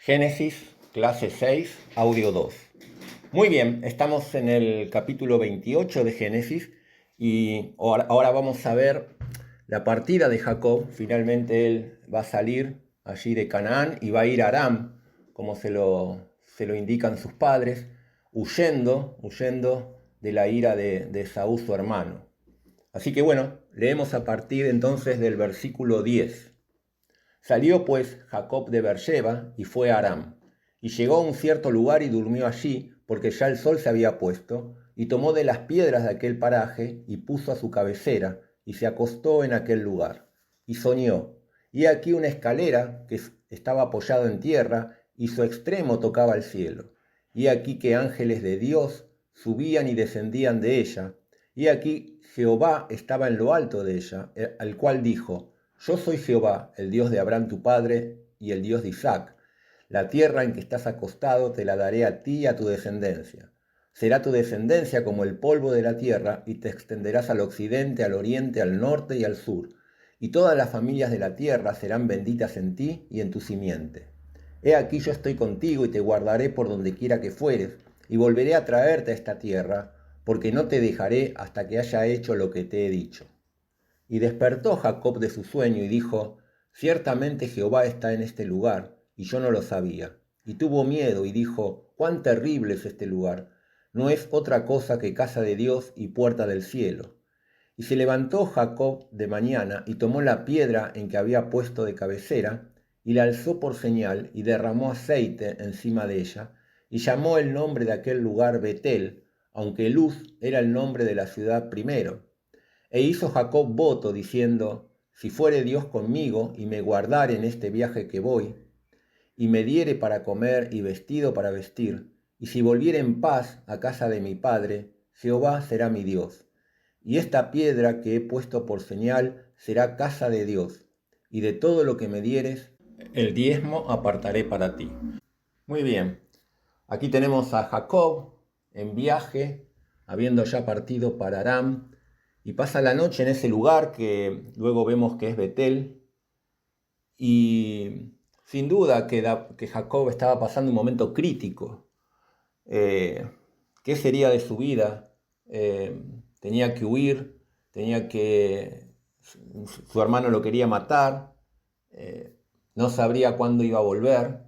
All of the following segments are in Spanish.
Génesis, clase 6, audio 2. Muy bien, estamos en el capítulo 28 de Génesis y ahora vamos a ver la partida de Jacob. Finalmente él va a salir allí de Canaán y va a ir a Aram, como se lo indican sus padres, huyendo de la ira de Esaú, su hermano. Así que bueno, leemos a partir entonces del versículo 10. Salió pues Jacob de Beer-sheba y fue a Aram, y llegó a un cierto lugar y durmió allí, porque ya el sol se había puesto, y tomó de las piedras de aquel paraje, y puso a su cabecera, y se acostó en aquel lugar. Y soñó, y he aquí una escalera que estaba apoyada en tierra, y su extremo tocaba el cielo. Y he aquí que ángeles de Dios subían y descendían de ella, y aquí Jehová estaba en lo alto de ella, al cual dijo: Yo soy Jehová, el Dios de Abraham tu padre, y el Dios de Isaac. La tierra en que estás acostado te la daré a ti y a tu descendencia. Será tu descendencia como el polvo de la tierra, y te extenderás al occidente, al oriente, al norte y al sur. Y todas las familias de la tierra serán benditas en ti y en tu simiente. He aquí yo estoy contigo y te guardaré por donde quiera que fueres, y volveré a traerte a esta tierra, porque no te dejaré hasta que haya hecho lo que te he dicho. Y despertó Jacob de su sueño y dijo: Ciertamente Jehová está en este lugar, y yo no lo sabía. Y tuvo miedo y dijo: Cuán terrible es este lugar. No es otra cosa que casa de Dios y puerta del cielo. Y se levantó Jacob de mañana y tomó la piedra en que había puesto de cabecera, y la alzó por señal, y derramó aceite encima de ella, y llamó el nombre de aquel lugar Betel, aunque Luz era el nombre de la ciudad primero. E hizo Jacob voto diciendo: Si fuere Dios conmigo y me guardare en este viaje que voy, y me diere para comer y vestido para vestir, y si volviere en paz a casa de mi padre, Jehová será mi Dios. Y esta piedra que he puesto por señal será casa de Dios, y de todo lo que me dieres, el diezmo apartaré para ti. Muy bien, aquí tenemos a Jacob en viaje, habiendo ya partido para Aram, y pasa la noche en ese lugar que luego vemos que es Betel. Y sin duda que Jacob estaba pasando un momento crítico. ¿Qué sería de su vida? Tenía que huir, su hermano lo quería matar, no sabría cuándo iba a volver.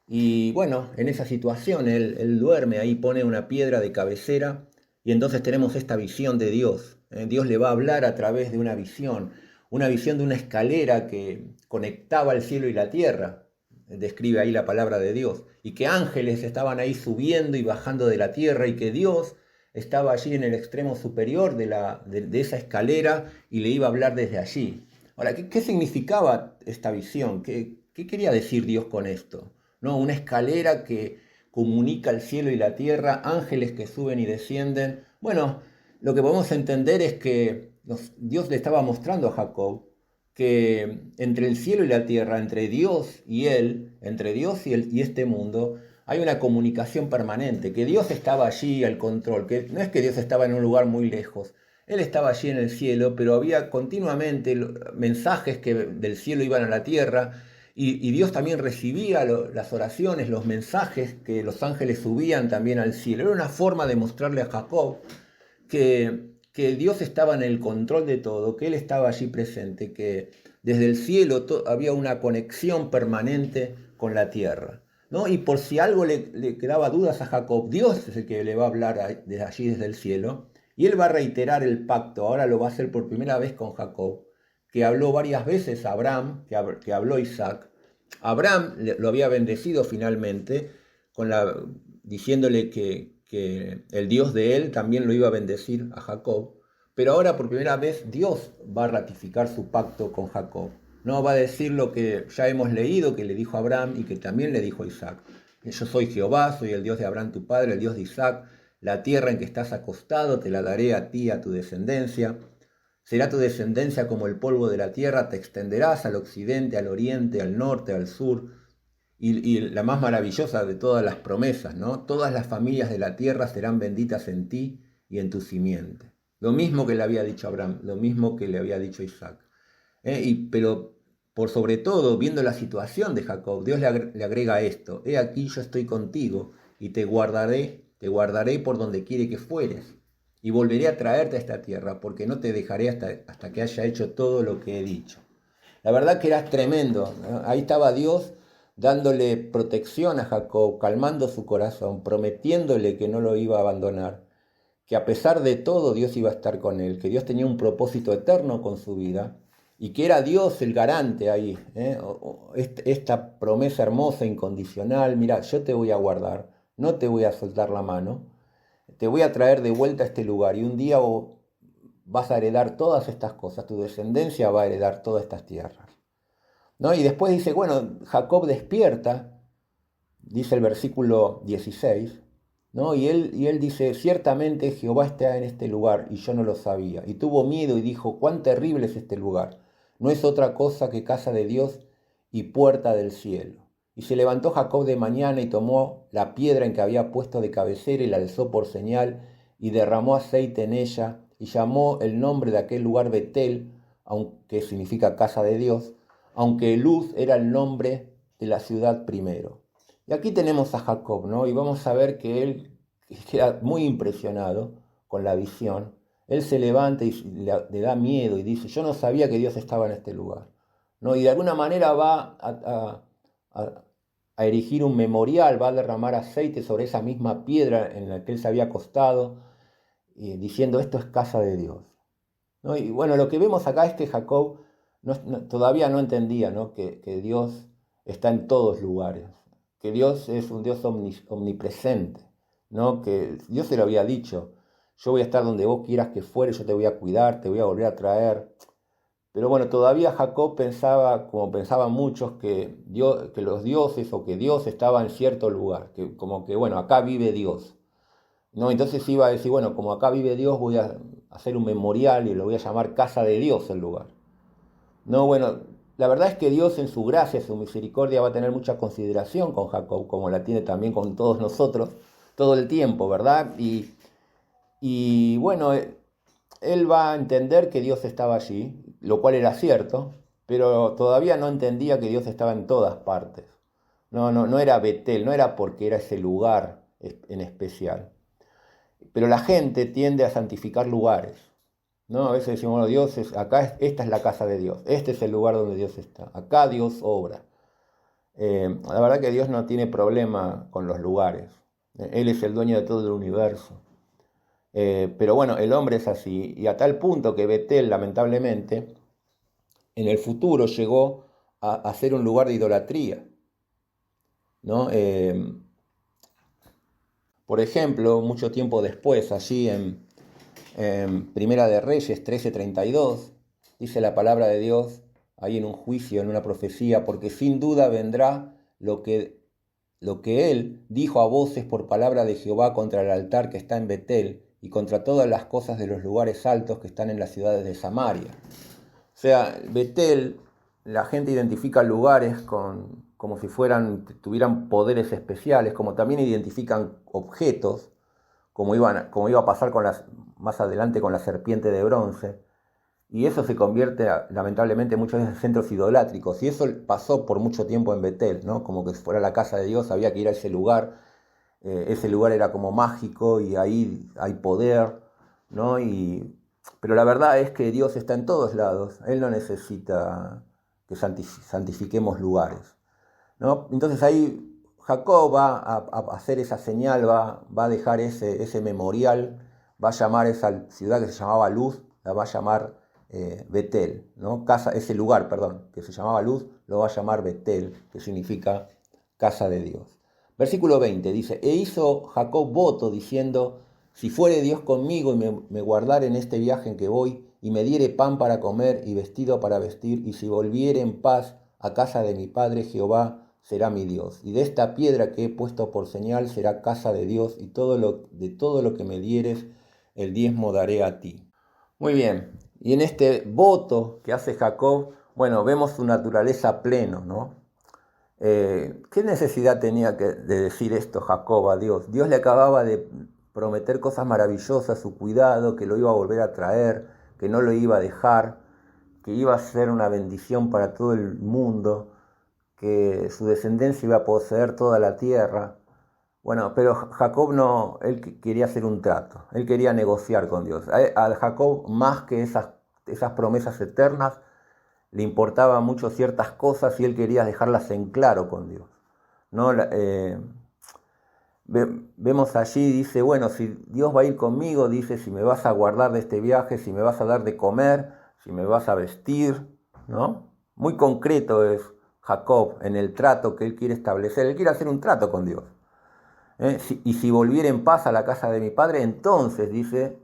Y bueno, en esa situación él duerme, ahí pone una piedra de cabecera, y entonces tenemos esta visión de Dios. Dios le va a hablar a través de una visión de una escalera que conectaba el cielo y la tierra. Describe ahí la palabra de Dios, y que ángeles estaban ahí subiendo y bajando de la tierra, y que Dios estaba allí en el extremo superior de esa escalera y le iba a hablar desde allí. Ahora, ¿qué significaba esta visión? ¿Qué quería decir Dios con esto? ¿No? Una escalera que comunica el cielo y la tierra, ángeles que suben y descienden. Bueno, lo que podemos entender es que Dios le estaba mostrando a Jacob que entre el cielo y la tierra, entre Dios y él, entre Dios y este mundo, hay una comunicación permanente, que Dios estaba allí al control, que no es que Dios estaba en un lugar muy lejos, Él estaba allí en el cielo, pero había continuamente mensajes que del cielo iban a la tierra, y Dios también recibía las oraciones, los mensajes que los ángeles subían también al cielo. Era una forma de mostrarle a Jacob que Dios estaba en el control de todo, que Él estaba allí presente, que desde el cielo había una conexión permanente con la tierra, ¿no? Y por si algo le quedaba dudas a Jacob, Dios es el que le va a hablar desde allí, desde el cielo, y Él va a reiterar el pacto. Ahora lo va a hacer por primera vez con Jacob, que habló varias veces a Abraham, que habló a Isaac. Abraham lo había bendecido finalmente, diciéndole que el Dios de él también lo iba a bendecir a Jacob, pero ahora por primera vez Dios va a ratificar su pacto con Jacob. No va a decir lo que ya hemos leído, que le dijo a Abraham y que también le dijo a Isaac: Yo soy Jehová, soy el Dios de Abraham tu padre, el Dios de Isaac. La tierra en que estás acostado te la daré a ti y a tu descendencia. Será tu descendencia como el polvo de la tierra, te extenderás al occidente, al oriente, al norte, al sur. Y la más maravillosa de todas las promesas, ¿no? Todas las familias de la tierra serán benditas en ti y en tu simiente. Lo mismo que le había dicho Abraham, lo mismo que le había dicho Isaac. Pero por sobre todo, viendo la situación de Jacob, Dios le agrega esto: he aquí yo estoy contigo y te guardaré por donde quiere que fueres, y volveré a traerte a esta tierra, porque no te dejaré hasta que haya hecho todo lo que he dicho. La verdad que era tremendo, ¿no? Ahí estaba Dios dándole protección a Jacob, calmando su corazón, prometiéndole que no lo iba a abandonar, que a pesar de todo Dios iba a estar con él, que Dios tenía un propósito eterno con su vida y que era Dios el garante ahí, ¿eh? Esta promesa hermosa, incondicional: mira, yo te voy a guardar, no te voy a soltar la mano, te voy a traer de vuelta a este lugar y un día vas a heredar todas estas cosas, tu descendencia va a heredar todas estas tierras, ¿no? Y después dice, bueno, Jacob despierta, dice el versículo 16, ¿no? Y él dice: ciertamente Jehová está en este lugar y yo no lo sabía. Y tuvo miedo y dijo: cuán terrible es este lugar. No es otra cosa que casa de Dios y puerta del cielo. Y se levantó Jacob de mañana y tomó la piedra en que había puesto de cabecera y la alzó por señal y derramó aceite en ella y llamó el nombre de aquel lugar Betel, aunque significa casa de Dios, aunque Luz era el nombre de la ciudad primero. Y aquí tenemos a Jacob, ¿no? Y vamos a ver que él queda muy impresionado con la visión. Él se levanta y le da miedo y dice: yo no sabía que Dios estaba en este lugar, ¿no? Y de alguna manera va a erigir un memorial, va a derramar aceite sobre esa misma piedra en la que él se había acostado, diciendo: esto es casa de Dios, ¿no? Y bueno, lo que vemos acá es que Jacob todavía no entendía, ¿no? Que Dios está en todos lugares, que Dios es un Dios omnipresente, ¿no? Que Dios se lo había dicho: yo voy a estar donde vos quieras que fuere, yo te voy a cuidar, te voy a volver a traer. Pero bueno, todavía Jacob pensaba, como pensaban muchos, que los dioses o que Dios estaba en cierto lugar, que como que, bueno, acá vive Dios, ¿no? Entonces iba a decir: bueno, como acá vive Dios, voy a hacer un memorial y lo voy a llamar casa de Dios el lugar. No, bueno, la verdad es que Dios en su gracia, su misericordia, va a tener mucha consideración con Jacob, como la tiene también con todos nosotros, todo el tiempo, ¿verdad? Y bueno, él va a entender que Dios estaba allí, lo cual era cierto, pero todavía no entendía que Dios estaba en todas partes. No era Betel, no era porque era ese lugar en especial. Pero la gente tiende a santificar lugares, ¿no? A veces decimos: bueno, esta es la casa de Dios, este es el lugar donde Dios está, acá Dios obra. La verdad que Dios no tiene problema con los lugares. Él es el dueño de todo el universo. Pero bueno, el hombre es así, y a tal punto que Betel, lamentablemente, en el futuro llegó a ser un lugar de idolatría, ¿no? Por ejemplo, mucho tiempo después, allí en Primera de Reyes 13:32, dice la palabra de Dios, ahí en un juicio, en una profecía: porque sin duda vendrá lo que él dijo a voces por palabra de Jehová contra el altar que está en Betel y contra todas las cosas de los lugares altos que están en las ciudades de Samaria. O sea, Betel, la gente identifica lugares como si tuvieran poderes especiales, como también identifican objetos, como iba a pasar más adelante con la serpiente de bronce. Y eso se convierte, lamentablemente, muchas veces en centros idolátricos. Y eso pasó por mucho tiempo en Betel, ¿no? Como que si fuera la casa de Dios, había que ir a ese lugar. Ese lugar era como mágico y ahí hay poder, ¿no? Pero la verdad es que Dios está en todos lados. Él no necesita que santifiquemos lugares, ¿no? Entonces ahí Jacob va a hacer esa señal, va a dejar ese memorial, va a llamar esa ciudad que se llamaba Luz, la va a llamar Betel, ¿no? Ese lugar, que se llamaba Luz, lo va a llamar Betel, que significa casa de Dios. Versículo 20 dice: e hizo Jacob voto diciendo: si fuere Dios conmigo y me guardare en este viaje en que voy, y me diere pan para comer y vestido para vestir, y si volviere en paz a casa de mi padre, Jehová será mi Dios, y de esta piedra que he puesto por señal será casa de Dios, y de todo lo que me dieres, el diezmo daré a ti. Muy bien, y en este voto que hace Jacob, bueno, vemos su naturaleza pleno, ¿no? ¿Qué necesidad tenía de decir esto Jacob a Dios? Dios le acababa de prometer cosas maravillosas, su cuidado, que lo iba a volver a traer, que no lo iba a dejar. que iba a ser una bendición para todo el mundo, que su descendencia iba a poseer toda la tierra. Bueno, pero Jacob no, él quería hacer un trato, él quería negociar con Dios. A Jacob, más que esas promesas eternas, le importaban mucho ciertas cosas y él quería dejarlas en claro con Dios, ¿no? Vemos allí, dice, bueno, si Dios va a ir conmigo, dice, si me vas a guardar de este viaje, si me vas a dar de comer, si me vas a vestir, ¿no? Muy concreto es Jacob en el trato que él quiere establecer. Él quiere hacer un trato con Dios. Y si volviera en paz a la casa de mi padre, entonces, dice,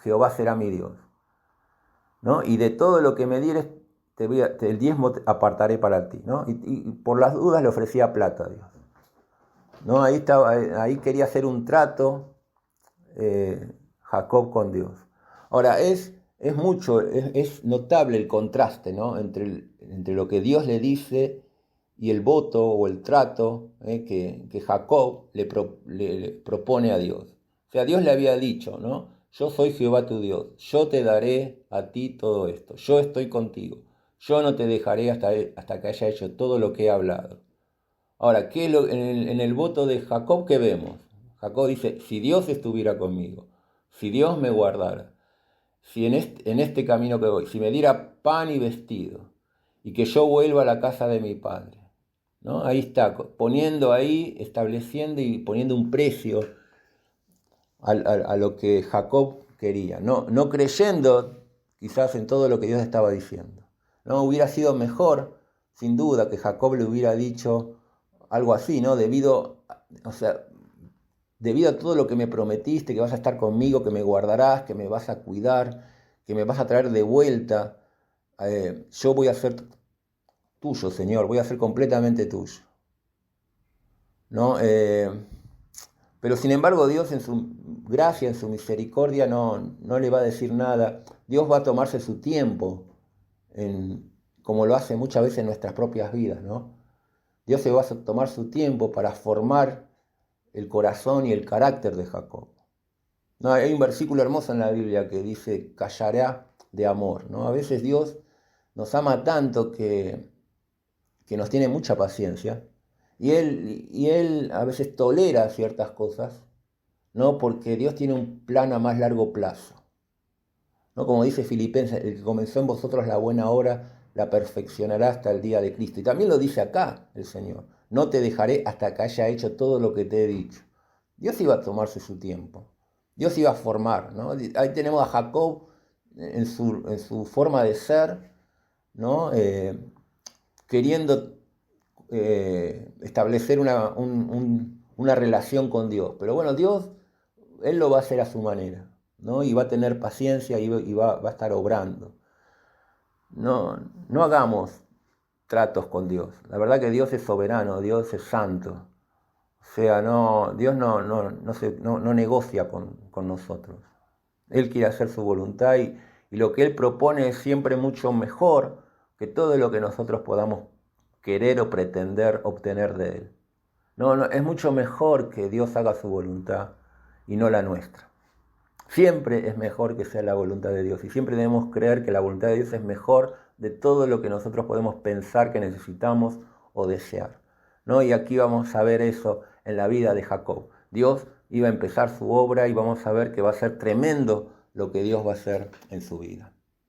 Jehová será mi Dios, ¿no? Y de todo lo que me dieres, el diezmo apartaré para ti, ¿no? Y por las dudas le ofrecía plata a Dios, ¿no? Ahí quería hacer un trato Jacob con Dios. Ahora, es notable el contraste, ¿no? entre lo que Dios le dice y el voto o el trato que Jacob le propone a Dios. O sea, Dios le había dicho, ¿no? Yo soy Jehová tu Dios, yo te daré a ti todo esto, yo estoy contigo, yo no te dejaré hasta que haya hecho todo lo que he hablado. Ahora, en el voto de Jacob, ¿qué vemos? Jacob dice, si Dios estuviera conmigo, si Dios me guardara, si en este camino que voy, si me diera pan y vestido, y que yo vuelva a la casa de mi padre, ¿no? Ahí está, estableciendo y poniendo un precio a lo que Jacob quería, no creyendo quizás en todo lo que Dios estaba diciendo. No hubiera sido mejor, sin duda, que Jacob le hubiera dicho algo así, ¿no? Debido a todo lo que me prometiste, que vas a estar conmigo, que me guardarás, que me vas a cuidar, que me vas a traer de vuelta, yo voy a ser tuyo, Señor, voy a ser completamente tuyo, ¿no? Pero sin embargo Dios en su gracia, en su misericordia no le va a decir nada. Dios va a tomarse su tiempo, como lo hace muchas veces en nuestras propias vidas, ¿no? Dios se va a tomar su tiempo para formar el corazón y el carácter de Jacob. No, hay un versículo hermoso en la Biblia que dice, callará de amor, ¿no? A veces Dios nos ama tanto que nos tiene mucha paciencia, y él a veces tolera ciertas cosas, ¿no? Porque Dios tiene un plan a más largo plazo, ¿no? Como dice Filipenses, el que comenzó en vosotros la buena obra, la perfeccionará hasta el día de Cristo. Y también lo dice acá el Señor, no te dejaré hasta que haya hecho todo lo que te he dicho. Dios iba a tomarse su tiempo, Dios iba a formar, ¿no? Ahí tenemos a Jacob en su forma de ser, ¿no? Queriendo establecer una relación con Dios. Pero bueno, Dios, Él lo va a hacer a su manera, ¿no? Y va a tener paciencia y va a estar obrando. No hagamos tratos con Dios. La verdad que Dios es soberano, Dios es santo. O sea, Dios no negocia con nosotros. Él quiere hacer su voluntad y lo que Él propone es siempre mucho mejor que todo lo que nosotros podamos querer o pretender obtener de Él. Es mucho mejor que Dios haga su voluntad y no la nuestra. Siempre es mejor que sea la voluntad de Dios y siempre debemos creer que la voluntad de Dios es mejor de todo lo que nosotros podemos pensar que necesitamos o desear, ¿no? Y aquí vamos a ver eso en la vida de Jacob. Dios iba a empezar su obra y vamos a ver que va a ser tremendo lo que Dios va a hacer en su vida.